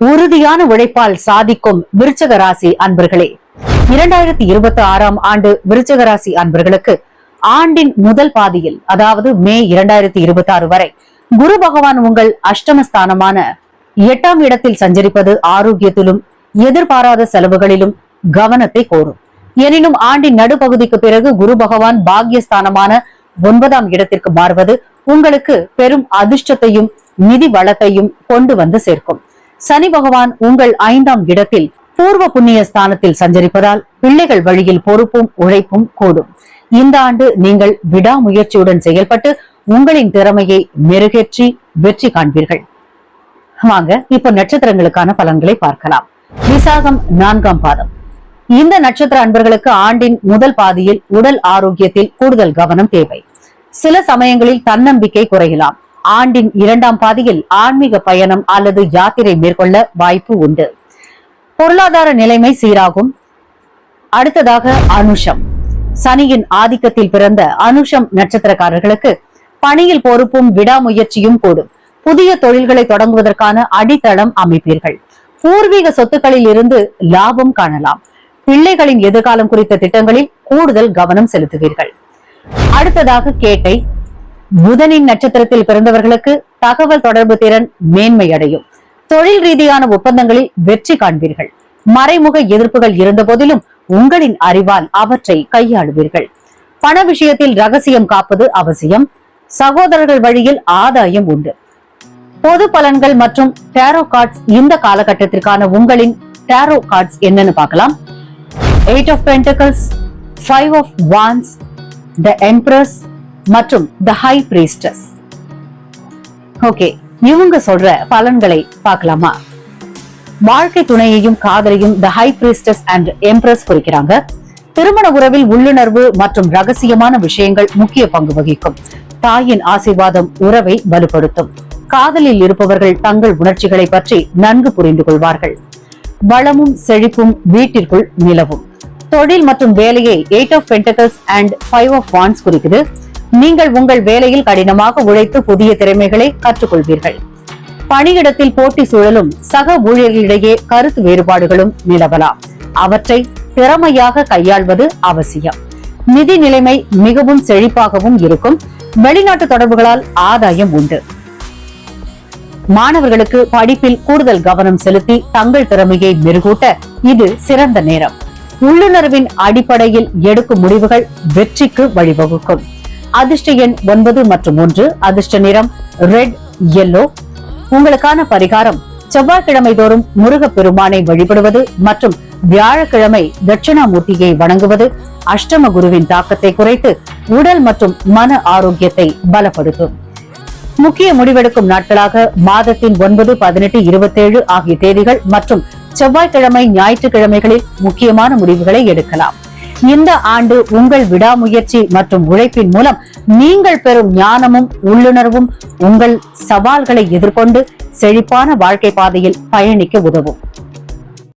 உறுதியான உழைப்பால் சாதிக்கும் விருச்சக ராசி அன்பர்களே, 2026ஆம் ஆண்டு விருச்சக ராசி அன்பர்களுக்கு ஆண்டின் முதல் பாதியில், அதாவது மே 2026 வரை குரு பகவான் உங்கள் அஷ்டமஸ்தானமான 8ஆம் இடத்தில் சஞ்சரிப்பது ஆரோக்கியத்திலும் எதிர்பாராத செலவுகளிலும் கவனத்தை கோரும். எனினும் ஆண்டின் நடுப்பகுதிக்கு பிறகு குரு பகவான் பாக்யஸ்தானமான 9ஆம் இடத்திற்கு மாறுவது உங்களுக்கு பெரும் அதிர்ஷ்டத்தையும் நிதி வளத்தையும் கொண்டு வந்து சேர்க்கும். சனி பகவான் உங்கள் 5ஆம் இடத்தில் பூர்வ புண்ணிய ஸ்தானத்தில் சஞ்சரிப்பதால் பிள்ளைகள் வழியில் பொறுப்பும் உழைப்பும் கூடும். இந்த ஆண்டு நீங்கள் விடாமுயற்சியுடன் செயல்பட்டு உங்களின் திறமையை மெருகேற்றி வெற்றி காண்பீர்கள். வாங்க இப்ப நட்சத்திரங்களுக்கான பலன்களை பார்க்கலாம். விசாகம் 4ஆம் பாதம். இந்த நட்சத்திர அன்பர்களுக்கு ஆண்டின் முதல் பாதியில் உடல் ஆரோக்கியத்தில் கூடுதல் கவனம் தேவை. சில சமயங்களில் தன்னம்பிக்கை குறையலாம். ஆண்டின் 2ஆம் பாதியில் ஆன்மீக பயணம் அல்லது யாத்திரை மேற்கொள்ள வாய்ப்பு உண்டு. பொருளாதார நிலைமை சீராகும். அடுத்ததாக அனுஷம். சனியின் ஆதிக்கத்தில் பிறந்த அனுஷம் நட்சத்திரக்காரர்களுக்கு பணியில் பொறுப்பும் விடாமுயற்சியும் கூடும். புதிய தொழில்களை தொடங்குவதற்கான அடித்தளம் அமைப்பீர்கள். பூர்வீக சொத்துக்களில் இருந்து லாபம் காணலாம். பிள்ளைகளின் எதிர்காலம் குறித்த திட்டங்களில் கூடுதல் கவனம் செலுத்துவீர்கள். அடுத்ததாக கேட்டை. புதனின் நட்சத்திரத்தில் பிறந்தவர்களுக்கு தகவல் தொடர்பு திறன் மேன்மை அடையும். தொழில் ரீதியான ஒப்பந்தங்களில் வெற்றி காண்பீர்கள். மறைமுக எதிர்ப்புகள் இருந்த போதிலும் உங்களின் அறிவால் அவற்றை கையாளுவீர்கள். பண விஷயத்தில் ரகசியம் காப்பது அவசியம். சகோதரர்கள் வழியில் ஆதாயம் உண்டு. பொது பலன்கள் மற்றும் டேரோ கார்ட்ஸ். இந்த காலகட்டத்திற்கான உங்களின் டேரோ கார்ட்ஸ் என்னன்னு பார்க்கலாம். 8 of Pentacles, 5 of Wands, the Empress மற்றும் the High Priestess. ஓகே, இவங்க சொல்ற பலன்களை பார்க்கலாமா? வாழ்க்கை துணையையும் காதலையும் the High Priestess and Empress குறிக்கிறாங்க. திருமண உறவில் உள்ளுணர்வு மற்றும் ரகசியமான விஷயங்கள் முக்கிய பங்கு வகிக்கும். தாயின் ஆசீர்வாதம் உறவை வலுப்படுத்தும். காதலில் இருப்பவர்கள் தங்கள் உணர்ச்சிகளை பற்றி நன்கு புரிந்து கொள்வார்கள். வளமும் செழிப்பும் வீட்டிற்குள் நிலவும். தொழில் மற்றும் வேலையை 8 of Pentacles and 5 of Wands குறிக்குது. நீங்கள் உங்கள் வேலையில் கடினமாக உழைத்து புதிய திறமைகளை கற்றுக்கொள்வீர்கள். பணியிடத்தில் போட்டி சூழலும் சக ஊழியர்களிடையே கருத்து வேறுபாடுகளும் நிலவலாம். அவற்றை திறமையாக கையாள்வது அவசியம். நிதி நிலைமை மிகவும் செழிப்பாகவும் இருக்கும். வெளிநாட்டு தொடர்புகளால் ஆதாயம் உண்டு. மாணவர்களுக்கு படிப்பில் கூடுதல் கவனம் செலுத்தி தங்கள் திறமையை மெருகூட்ட இது சிறந்த நேரம். உள்ளுணர்வின் அடிப்படையில் எடுக்கும் முடிவுகள் வெற்றிக்கு வழிவகுக்கும். அதிர்ஷ்ட எண் 9 மற்றும் 1. அதிர்ஷ்ட நிறம் ரெட், yellow. உங்களுக்கான பரிகாரம் செவ்வாய்க்கிழமை தோறும் முருகப் பெருமானை வழிபடுவது மற்றும் வியாழக்கிழமை தட்சிணாமூர்த்தியை வணங்குவது அஷ்டம குருவின் தாக்கத்தை குறைத்து உடல் மற்றும் மன ஆரோக்கியத்தை பலப்படுத்தும். முக்கிய முடிவெடுக்கும் நாட்களாக மாதத்தின் 9, 18, 27 ஆகிய தேதிகள் மற்றும் செவ்வாய்க்கிழமை, ஞாயிற்றுக்கிழமைகளில் முக்கியமான முடிவுகளை எடுக்கலாம். இந்த ஆண்டு உங்கள் விடாமுயற்சி மற்றும் உழைப்பின் மூலம் நீங்கள் பெறும் ஞானமும் உள்ளுணர்வும் உங்கள் சவால்களை எதிர்கொண்டு செழிப்பான வாழ்க்கை பாதையில் பயணிக்க உதவும்.